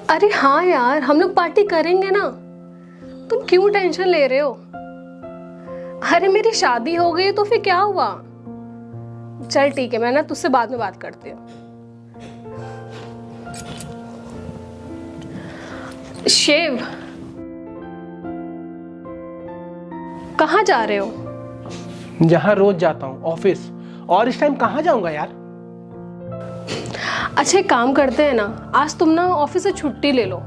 अरे हाँ यार, हम लोग पार्टी करेंगे ना। तुम क्यों टेंशन ले रहे हो? अरे मेरी शादी हो गई तो फिर क्या हुआ? चल ठीक है, मैं ना तुझसे बाद में बात करती हूँ। शिव, कहाँ जा रहे हो? जहाँ रोज जाता हूँ, ऑफिस। और इस टाइम कहाँ जाऊंगा यार? अच्छा एक काम करते हैं ना, आज तुम ना ऑफिस से छुट्टी ले लो,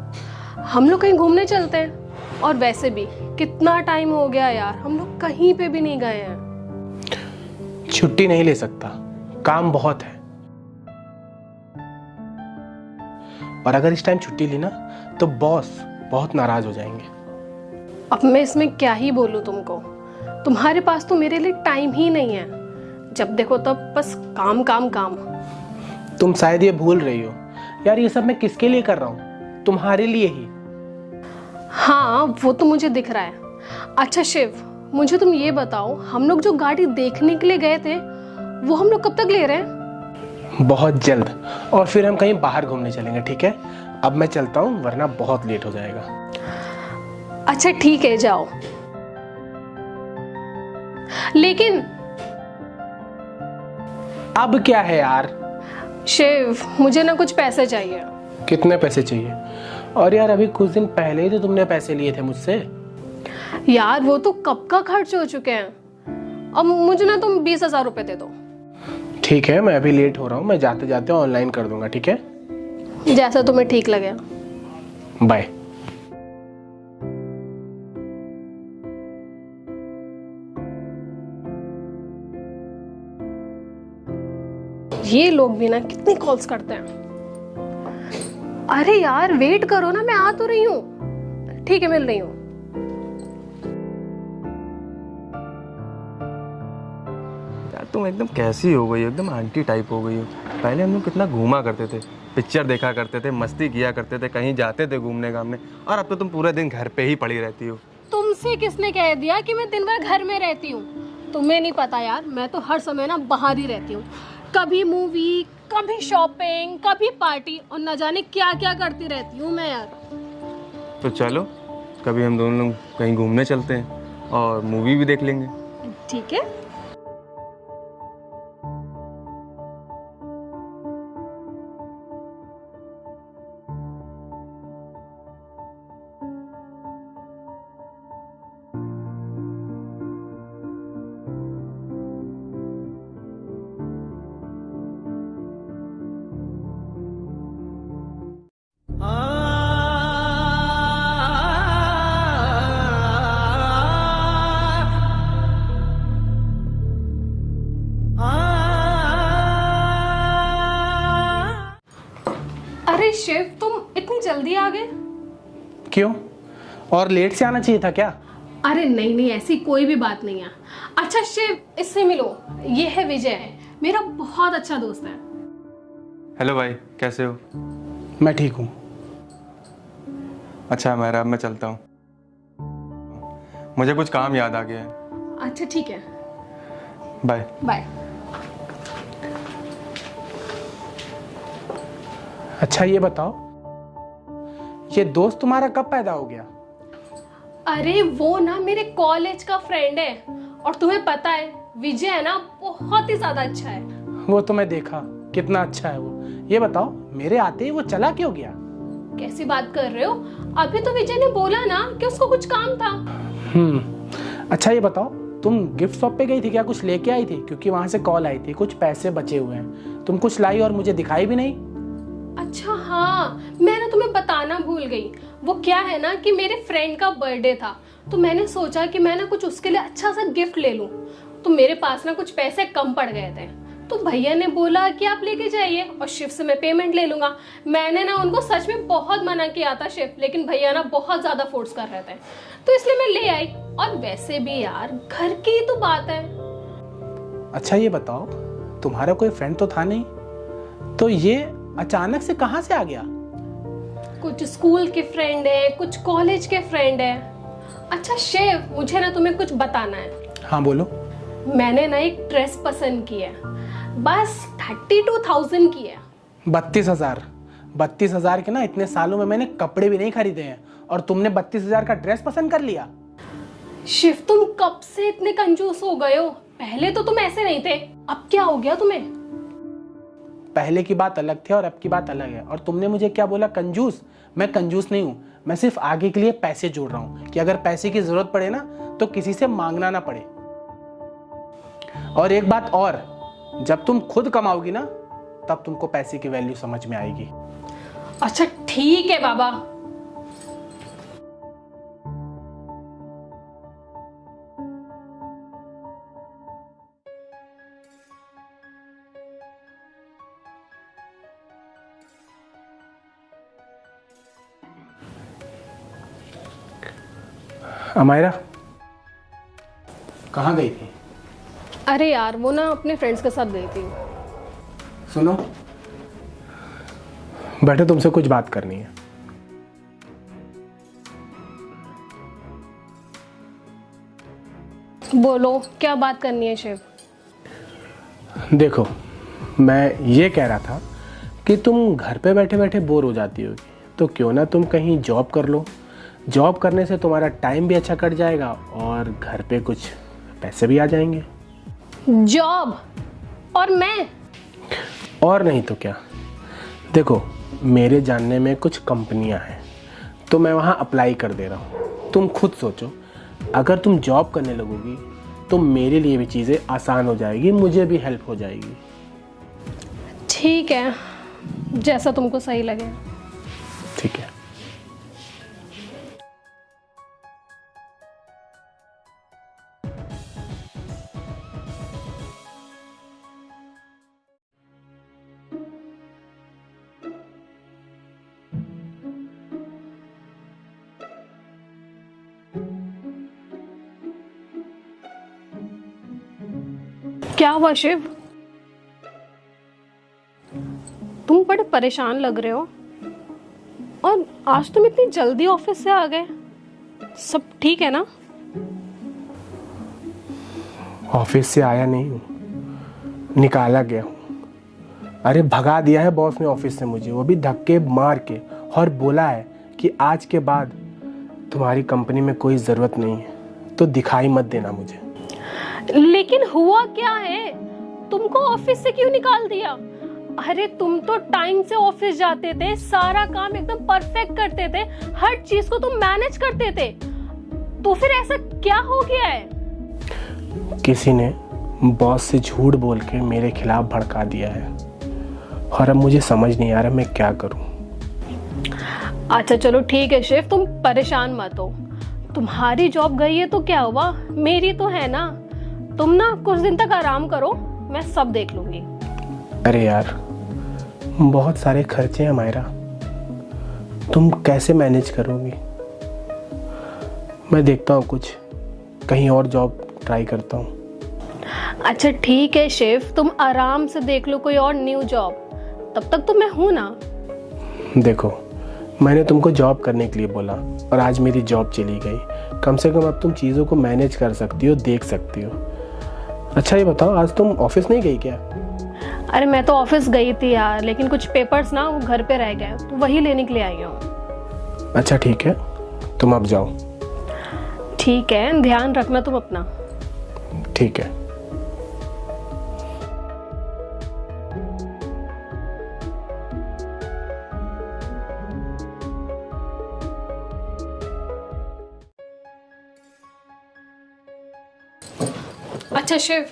हम लोग कहीं घूमने चलते हैं। और वैसे भी कितना टाइम हो गया यार, हम लोग कहीं पे भी नहीं गए हैं। छुट्टी नहीं ले सकता, काम बहुत है। और अगर इस टाइम छुट्टी ली ना तो बॉस बहुत नाराज हो जाएंगे। अब मैं इसमें क्या ही बोलूं तुमको, तुम्हारे पास तो मेरे लिए टाइम ही नहीं है। जब देखो तब बस काम काम काम। तुम शायद ये भूल रही हो यार, ये सब मैं किसके लिए कर रहा हूँ? तुम्हारे लिए ही। हाँ वो तो मुझे दिख रहा है। अच्छा शिव, मुझे तुम ये बताओ, हम लोग जो गाड़ी देखने के लिए गए थे वो हम लोग कब तक ले रहे हैं? बहुत जल्द। और फिर हम कहीं बाहर घूमने चलेंगे, ठीक है? अब मैं चलता हूँ वरना बहुत लेट हो जाएगा। अच्छा ठीक है, जाओ। लेकिन अब क्या है यार? शिव, मुझे ना कुछ पैसे चाहिए। कितने पैसे चाहिए? और यार अभी कुछ दिन पहले ही तो तुमने पैसे लिए थे मुझसे। यार वो तो कब का खर्च हो चुके हैं। अब मुझे ना तुम 20,000 रुपए दे दो। ठीक है, मैं अभी लेट हो रहा हूँ, मैं जाते जाते ऑनलाइन कर दूंगा, ठीक है? जैसा तुम्हें ठीक लगे। बाय। ये लोग भी ना कितनी कॉल्स करते हैं। अरे यार वेट करो ना, मैं आ तो रही हूँ। ठीक है, मिल रही हूँ। यार तुम एकदम कैसी हो गई हो, एकदम आंटी टाइप हो गई हो। पहले हम लोग कितना घूमा करते थे, पिक्चर देखा करते थे, मस्ती किया करते थे, कहीं जाते थे घूमने घामने। और अब तो तुम पूरे दिन घर पे ही पड़ी रहती हो। तुमसे किसने कह दिया कि मैं दिन भर घर में रहती हूँ? तुम्हें नहीं पता यार, मैं तो हर समय ना बाहर ही रहती हूँ। कभी मूवी, कभी शॉपिंग, कभी पार्टी, और न जाने क्या क्या करती रहती हूँ मैं यार। तो चलो कभी हम दोनों लोग कहीं घूमने चलते हैं और मूवी भी देख लेंगे। ठीक है। अरे शिव, तुम इतनी जल्दी आ गए? क्यों? और लेट से आना चाहिए था क्या? अरे नहीं नहीं, ऐसी कोई भी बात नहीं है। अच्छा शिव, इससे मिलो, ये है विजय, मेरा बहुत अच्छा दोस्त है। हेलो भाई, कैसे हो? मैं ठीक हूँ। अच्छा मेरा, अब मैं चलता हूँ, मुझे कुछ काम याद आ गया है। अच्छा ठीक है, बाय बाय। अच्छा ये बताओ, ये दोस्त तुम्हारा कब पैदा हो गया? अरे वो ना मेरे कॉलेज का फ्रेंड है, और तुम्हें पता है विजय है ना बहुत ही ज्यादा अच्छा है। वो तो मैं देखा, कितना अच्छा है वो। ये बताओ, मेरे आते ही वो चला क्यों गया? कैसी बात कर रहे हो? अभी तो विजय ने बोला ना कि उसको कुछ काम था। अच्छा ये बताओ, तुम गिफ्ट शॉप पे गई थी क्या? कुछ लेके आई थी? क्योंकि वहां से कॉल आई थी, कुछ पैसे बचे हुए हैं। तुम कुछ लाई और मुझे दिखाई भी नहीं। अच्छा हाँ, मैं ना तुम्हें बताना भूल गई। वो क्या है ना कि मेरे फ्रेंड का बर्थडे था, तो मैंने सोचा कि मैं ना कुछ उसके लिए अच्छा सा गिफ्ट ले लूं। तो मेरे पास ना कुछ पैसे कम पड़ गए थे, तो भैया ने बोला कि आप लेके जाइए और शिव से मैं पेमेंट ले लूंगा। मैंने ना उनको सच में बहुत मना किया था शिव, लेकिन भैया ना बहुत ज्यादा फोर्स कर रहे थे, तो इसलिए मैं ले आई। और वैसे भी यार घर की तो बात है। अच्छा ये बताओ, तुम्हारा कोई फ्रेंड तो था नहीं, तो ये अचानक से कहां से आ गया? कुछ स्कूल के फ्रेंड है, कुछ कॉलेज के फ्रेंड है। अच्छा शिव, मुझे ना तुम्हें कुछ बताना है। हाँ बोलो। मैंने ना एक ड्रेस पसंद की है, बस 32,000 की है। 32,000? 32,000 के ना इतने सालों में मैंने कपड़े भी नहीं खरीदे हैं, और तुमने 32,000 का ड्रेस पसंद कर लिया। शिव तुम कब से इतने कंजूस हो गए हो? पहले तो तुम ऐसे नहीं थे, अब क्या हो गया तुम्हें? पहले की बात अलग थी और अब की बात अलग है। और तुमने मुझे क्या बोला, कंजूस? मैं कंजूस नहीं हूँ, मैं सिर्फ आगे के लिए पैसे जोड़ रहा हूँ कि अगर पैसे की जरूरत पड़े ना तो किसी से मांगना ना पड़े। और एक बात और, जब तुम खुद कमाओगी ना तब तुमको पैसे की वैल्यू समझ में आएगी। अच्छा ठीक है बाबा। अमायरा कहाँ गई थी? अरे यार वो ना अपने फ्रेंड्स के साथ गई थी। सुनो, बैठो, तुमसे कुछ बात करनी है। बोलो क्या बात करनी है शिव? देखो, मैं ये कह रहा था कि तुम घर पे बैठे बैठे बोर हो जाती होगी, तो क्यों ना तुम कहीं जॉब कर लो। जॉब करने से तुम्हारा टाइम भी अच्छा कट जाएगा और घर पे कुछ पैसे भी आ जाएंगे। जॉब? और मैं? और नहीं तो क्या। देखो, मेरे जानने में कुछ कंपनियां हैं, तो मैं वहाँ अप्लाई कर दे रहा हूँ। तुम खुद सोचो, अगर तुम जॉब करने लगोगी तो मेरे लिए भी चीज़ें आसान हो जाएगी, मुझे भी हेल्प हो जाएगी। ठीक है, जैसा तुमको सही लगे। ठीक है। क्या हुआ शिव? तुम बड़े परेशान लग रहे हो, और आज तुम इतनी जल्दी ऑफिस से आ गए। सब ठीक है ना? ऑफिस से आया नहीं हूँ, निकाला गया हूँ। अरे भगा दिया है बॉस ने ऑफिस से मुझे, वो भी धक्के मार के, और बोला है कि आज के बाद तुम्हारी कंपनी में कोई ज़रूरत नहीं है, तो दिखाई मत देना मुझे। लेकिन हुआ क्या है? तुमको ऑफिस से क्यों निकाल दिया? अरे तुम तो टाइम से ऑफिस जाते थे, सारा काम एकदम परफेक्ट करते थे, हर चीज को तुम मैनेज करते थे, तो फिर ऐसा क्या हो गया है? किसी ने बॉस से झूठ बोल के मेरे खिलाफ भड़का दिया है, और अब मुझे समझ नहीं आ रहा मैं क्या करूं। अच्छा चलो ठीक है शिव, तुम परेशान मत हो। तुम्हारी जॉब गई है तो क्या हुआ, मेरी तो है ना। तुम ना कुछ दिन तक आराम करो, मैं सब देख लूंगी। अरे यार, बहुत सारे खर्चे हैं मायरा, तुम कैसे मैनेज करोगी? मैं देखता हूँ कुछ, कहीं और जॉब ट्राई करता हूँ। अच्छा ठीक है शिव, तुम आराम से देख लो कोई और न्यू जॉब, तब तक तो मैं हूं ना। देखो, मैंने तुमको जॉब करने के लिए बोला और आज मेरी जॉब चली गई। कम से कम अब तुम चीज़ों को मैनेज कर सकती हो, देख सकती हो। अच्छा ये बताओ, आज तुम ऑफिस नहीं गई क्या? अरे मैं तो ऑफिस गई थी यार, लेकिन कुछ पेपर्स ना वो घर पे रह गए, तो वही लेने के लिए आई हूँ। अच्छा ठीक है, तुम अब जाओ। ठीक है, ध्यान रखना तुम अपना। ठीक है। अच्छा शिव,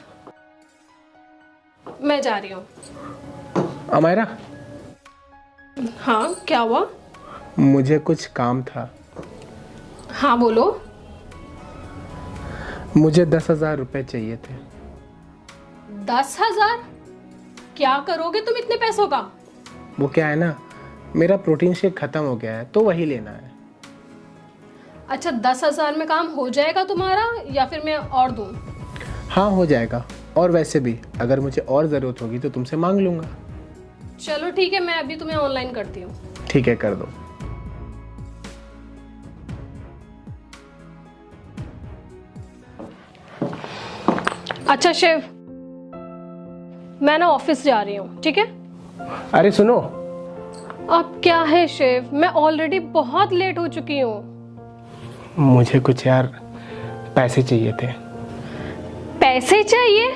मैं जा रही हूँ। अमायरा, हाँ क्या हुआ? मुझे कुछ काम था। हाँ बोलो। मुझे 10,000 रुपये चाहिए थे। 10,000? क्या करोगे तुम इतने पैसों का? वो क्या है ना, मेरा प्रोटीन शेक खत्म हो गया है, तो वही लेना है। अच्छा 10,000 में काम हो जाएगा तुम्हारा, या फिर मैं और दूँ? हाँ हो जाएगा, और वैसे भी अगर मुझे और ज़रूरत होगी तो तुमसे मांग लूँगा। चलो ठीक है, मैं अभी तुम्हें ऑनलाइन करती हूँ। ठीक है, कर दो। अच्छा शिव, मैं ना ऑफिस जा रही हूँ, ठीक है? अरे सुनो, अब क्या है शिव, मैं ऑलरेडी बहुत लेट हो चुकी हूँ। मुझे कुछ यार पैसे चाहिए थे। पैसे चाहिए?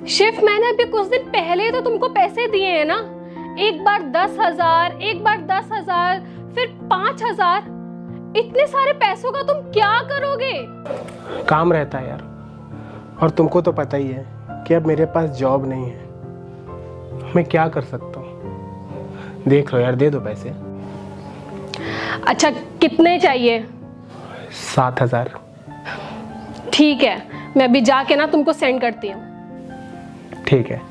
शिव, मैंने अभी कुछ दिन पहले तो तुमको पैसे दिए हैं ना। एक बार 10,000, एक बार 10,000, फिर 5,000। इतने सारे पैसों का तुम क्या करोगे? काम रहता है यार, और तुमको तो पता ही है कि अब मेरे पास जॉब नहीं है। मैं क्या कर सकता हूँ? देख लो यार, दे दो पैसे। अच्छा, कितने चाहिए? 7,000। ठीक है, मैं अभी जाके ना तुमको सेंड करती हूँ। ठीक है।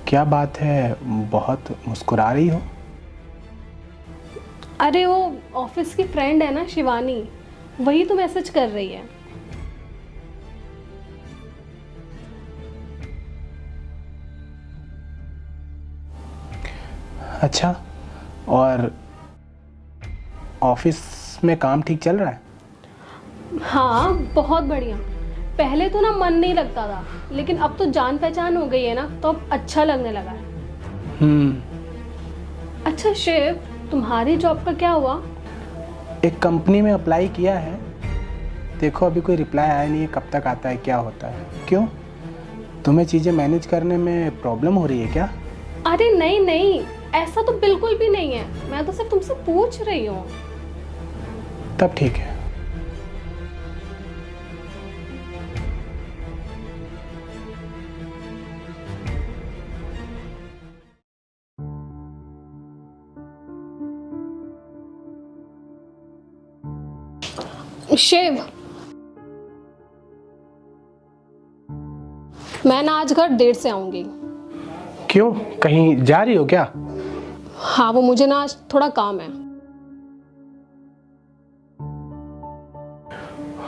क्या बात है, बहुत मुस्कुरा रही हो? अरे वो ऑफिस की फ्रेंड है ना शिवानी, वही तो मैसेज कर रही है। अच्छा, और ऑफिस में काम ठीक चल रहा है? हाँ, बहुत बढ़िया। पहले तो ना मन नहीं लगता था, लेकिन अब तो जान पहचान हो गई है ना, तो अब अच्छा लगने लगा है। अच्छा शिव, तुम्हारी जॉब का क्या हुआ? एक कंपनी में अप्लाई किया है, देखो अभी कोई रिप्लाई आया नहीं है, कब तक आता है, क्या होता है। क्यों, तुम्हें चीज़ें मैनेज करने में प्रॉब्लम हो रही है क्या? अरे नहीं नहीं, ऐसा तो बिल्कुल भी नहीं है। मैं तो सिर्फ तुमसे पूछ रही हूँ। तब ठीक है। शिव, मैं ना आज घर देर से आऊंगी। क्यों, कहीं जा रही हो क्या? हाँ, वो मुझे ना आज थोड़ा काम है।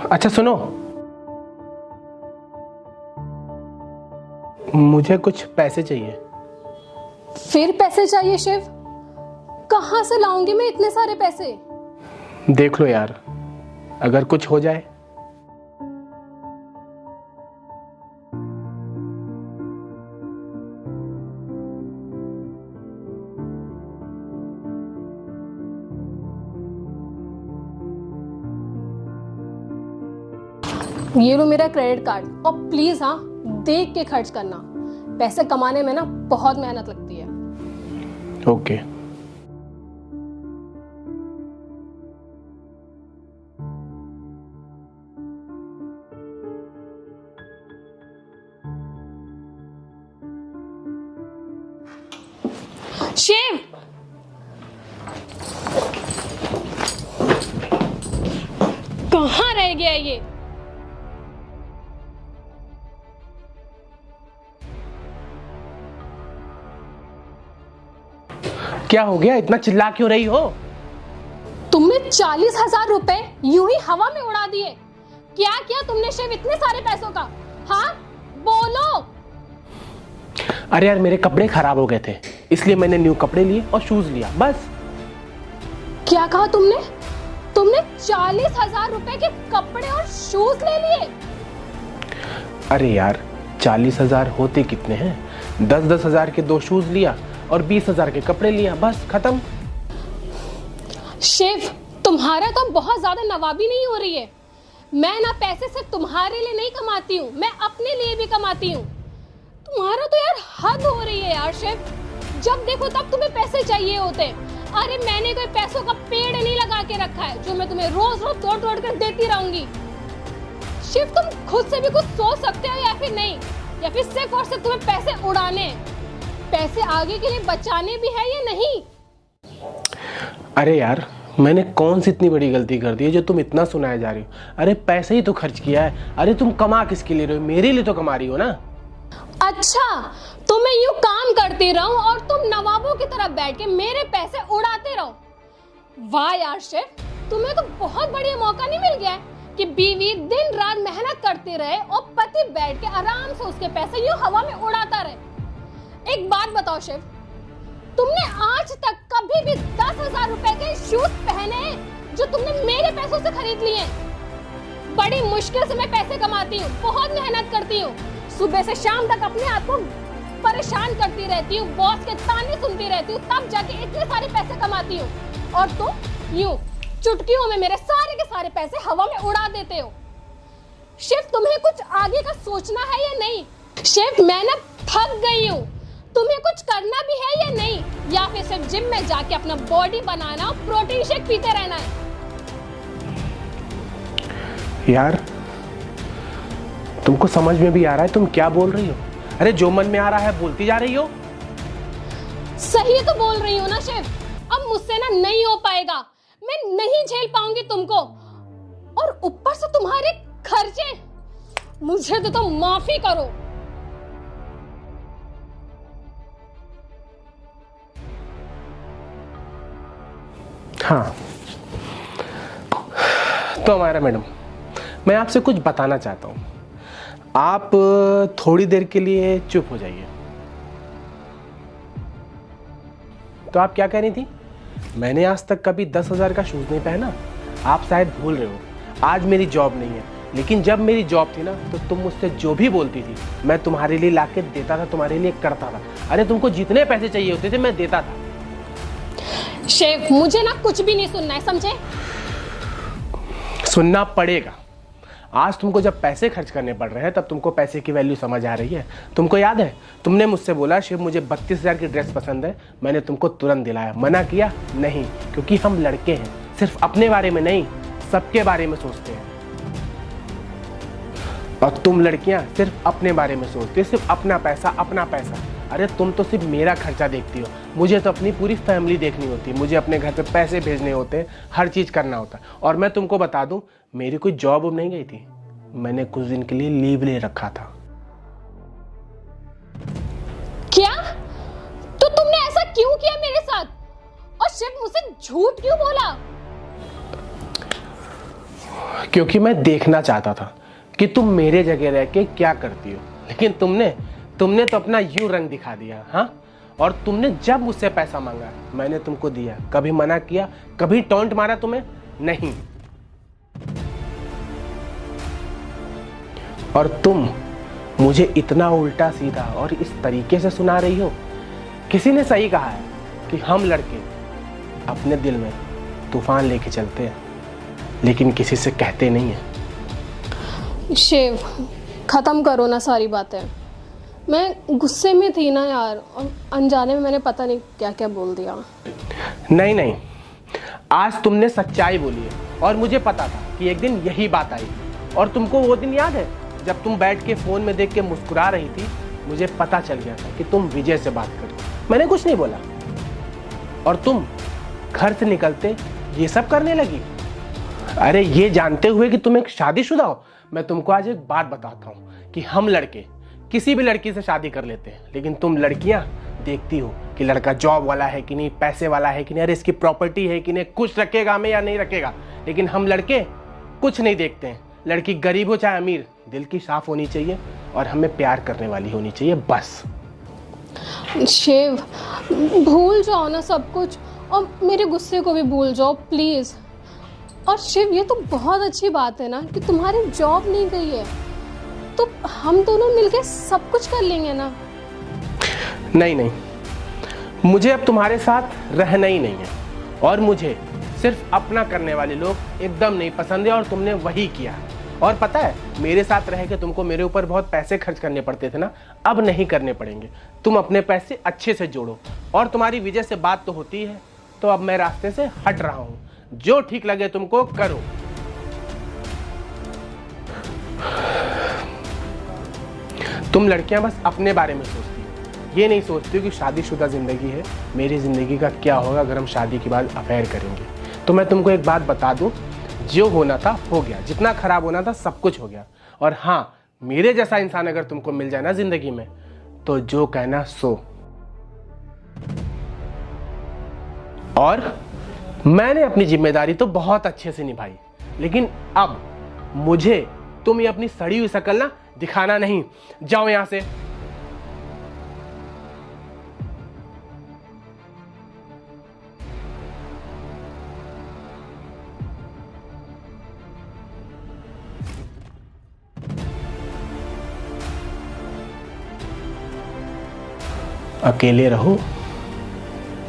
अच्छा सुनो, मुझे कुछ पैसे चाहिए। फिर पैसे चाहिए शिव? कहाँ से लाऊंगी मैं इतने सारे पैसे? देख लो यार, अगर कुछ हो जाए। ये लो मेरा क्रेडिट कार्ड, और प्लीज हाँ, देख के खर्च करना। पैसे कमाने में ना बहुत मेहनत लगती है। ओके। शिव, कहाँ रह गया ये? क्या हो गया, इतना चिल्ला क्यों रही हो? तुमने 40,000 रुपए यूं ही हवा में उड़ा दिए। क्या किया तुमने शिव इतने सारे पैसों का? हाँ, बोलो। अरे यार, मेरे कपड़े खराब हो गए थे, इसलिए मैंने न्यू कपड़े लिए और शूज लिया, बस। क्या कहा तुमने? तुमने 40,000 रुपए के कपड़े और शूज ले लिए? अरे यार, 40,000 होते कितने हैं? 10-10 हज़ार के 2 शूज़ लिया और 20,000 के कपड़े लिया, बस खत्म। शिव, तुम्हारा तो बहुत ज्यादा नवाबी नहीं हो रही है। मैं ना पैसे सिर्फ तुम्हारे लिए नहीं कमाती हूँ, मैं अपने लिए भी कमाती हूँ। तुम्हारा तो यार हद हो रही है यार शिव। जब देखो तब तुम्हें पैसे चाहिए होते। अरे मैंने कोई पैसों का पेड़ नहीं लगा के रखा है जो मैं तुम्हें रोज रोज तोड़ तोड़ कर देती रहूंगी। शिव, तुम खुद से भी कुछ सोच सकते हो या फिर नहीं, या फिर सिर्फ और सिर्फ तुम्हें पैसे उड़ाने हैं? पैसे आगे के लिए बचाने भी है या नहीं? अरे यार, मैंने कौन सी इतनी बड़ी गलती कर दी है जो तुम इतना सुनाए जा रही हो? अरे पैसे ही तो खर्च किया है। अरे तुम कमा किसके लिए रहे हो? मेरे लिए तो कमा रही हो ना। अच्छा, तो मैं यूं काम करती रहूं और तुम नवाबों की तरह बैठ के मेरे पैसे उड़ाते रहो? वाह यार शिव, तुम्हें तो बहुत बढ़िया मौका नहीं मिल गया है कि बीवी दिन रात मेहनत करती रहे और पति बैठ के आराम से उसके पैसे यूं हवा में उड़ाता रहे। एक बात बताओ शिव, तुमने आज तक कभी भी 10,000 रुपए के शूज पहने हैं जो तुमने मेरे पैसों से खरीद लिए हैं? बड़ी मुश्किल से मैं पैसे कमाती हूँ, बहुत मेहनत करती हूँ, सुबह से शाम तक अपने आप को परेशान करती रहती हूँ, बॉस के ताने सुनती रहती हूँ, तब जाके इतने सारे पैसे कमाती हूँ। और तुम यूं चुटकियों में मेरे सारे के सारे पैसे हवा में उड़ा देते हो। शिव, तुम्हें कुछ आगे का सोचना है या नहीं? शिव, मैं ना थक गई हूँ। तुम्हें कुछ करना भी है या नहीं, या फिर सिर्फ जिम में जाके अपना बॉडी बनाना और प्रोटीन शेक पीते रहना है? यार, तुमको समझ में भी आ रहा है तुम क्या बोल रही हो? अरे जो मन में आ रहा है बोलती जा रही हो। सही तो बोल रही हूँ ना शिव। अब मुझसे ना नहीं हो पाएगा, मैं नहीं झेल पाऊंगी तुमको। और ऊपर से तुम्हारे खर्चे, मुझे तो तुम माफी करो। हाँ, तो हमारा मैडम, मैं आपसे कुछ बताना चाहता हूँ। आप थोड़ी देर के लिए चुप हो जाइए। तो आप क्या कह रही थी? मैंने आज तक कभी 10,000 का शूज नहीं पहना। आप शायद भूल रहे हो, आज मेरी जॉब नहीं है, लेकिन जब मेरी जॉब थी ना तो तुम मुझसे जो भी बोलती थी मैं तुम्हारे लिए लाके देता था, तुम्हारे लिए करता था। अरे तुमको जितने पैसे चाहिए होते थे मैं देता था। शिव, मुझे ना कुछ भी नहीं सुनना है, समझे? सुनना पड़ेगा। आज तुमको जब पैसे खर्च करने पड़ रहे हैं तब तुमको पैसे की वैल्यू समझ आ रही है। तुमको याद है, तुमने मुझसे बोला शिव मुझे 32,000 की ड्रेस पसंद है, मैंने तुमको तुरंत दिलाया। मना किया? नहीं, क्योंकि हम लड़के हैं, सिर्फ अपने बारे में नहीं सबके बारे में सोचते हैं। और तुम लड़कियां सिर्फ अपने बारे में सोचती हो, सिर्फ अपना पैसा अपना पैसा। अरे तुम तो सिर्फ मेरा खर्चा देखती हो, मुझे तो अपनी पूरी फैमिली देखनी होती है, मुझे अपने घर पे पैसे भेजने होते हैं, हर चीज़ करना होता है। और मैं तुमको बता दूं, मेरी कोई जॉब नहीं गई थी, मैंने कुछ दिन के लिए लीव ले रखा था। क्या? तो तुमने ऐसा क्यों किया मेरे साथ? और शिव मुझसे झूठ क्यों बोला? क्योंकि मैं देखना चाहता था कि तुम मेरे जगह रह के क्या करती हो, लेकिन तुमने तो अपना यूं रंग दिखा दिया। हाँ, और तुमने जब मुझसे पैसा मांगा मैंने तुमको दिया, कभी मना किया, कभी टॉन्ट मारा तुम्हें? नहीं। और तुम मुझे इतना उल्टा सीधा और इस तरीके से सुना रही हो। किसी ने सही कहा है कि हम लड़के अपने दिल में तूफान लेके चलते हैं, लेकिन किसी से कहते नहीं है। शिव, खत्म करो ना सारी बातें। मैं गुस्से में थी ना यार, और अनजाने में मैंने पता नहीं क्या क्या बोल दिया। नहीं, आज तुमने सच्चाई बोली है और मुझे पता था कि एक दिन यही बात आई। और तुमको वो दिन याद है जब तुम बैठ के फोन में देख के मुस्कुरा रही थी? मुझे पता चल गया था कि तुम विजय से बात कर रही हो। मैंने कुछ नहीं बोला और तुम घर से निकलते ये सब करने लगी। अरे ये जानते हुए कि तुम एक शादीशुदा हो, मैं तुमको आज एक बात बताता हूँ कि हम लड़के किसी भी लड़की से शादी कर लेते हैं, लेकिन तुम लड़कियां देखती हो कि लड़का जॉब वाला है कि नहीं, पैसे वाला है कि नहीं, अरे इसकी प्रॉपर्टी है कि नहीं, कुछ रखेगा हमें या नहीं रखेगा। लेकिन हम लड़के कुछ नहीं देखते हैं। लड़की गरीब हो चाहे अमीर, दिल की साफ होनी चाहिए और हमें प्यार करने वाली होनी चाहिए, बस। शिव, भूल जाओ ना सब कुछ और मेरे गुस्से को भी भूल जाओ प्लीज। और शिव, ये तो बहुत अच्छी बात है ना कि तुम्हारी जॉब नहीं गई है। तो हम दोनों मिलके सब कुछ कर लेंगे ना। नहीं नहीं, मुझे अब तुम्हारे साथ रहना ही नहीं है, और मुझे सिर्फ अपना करने वाले लोग एकदम नहीं पसंद है, और तुमने वही किया। और पता है, मेरे साथ रह के तुमको मेरे ऊपर बहुत पैसे खर्च करने पड़ते थे ना, अब नहीं करने पड़ेंगे। तुम अपने पैसे अच्छे से जोड़ो, और तुम्हारी विजय से बात तो होती है, तो अब मैं रास्ते से हट रहा हूं। जो ठीक लगे तुमको करो। तुम लड़कियां बस अपने बारे में सोचती हो, ये नहीं सोचती हो कि शादीशुदा जिंदगी है, मेरी जिंदगी का क्या होगा अगर हम शादी के बाद अफेयर करेंगे। तो मैं तुमको एक बात बता दूं, जो होना था हो गया, जितना खराब होना था सब कुछ हो गया। और हाँ, मेरे जैसा इंसान अगर तुमको मिल जाए ना जिंदगी में, तो जो कहना सो। और मैंने अपनी जिम्मेदारी तो बहुत अच्छे से निभाई, लेकिन अब मुझे तुम ये अपनी सड़ी हुई शक्ल ना दिखाना नहीं। जाओ यहां से। अकेले रहो,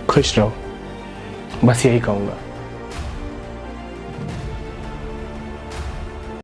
खुश रहो, बस यही कहूंगा।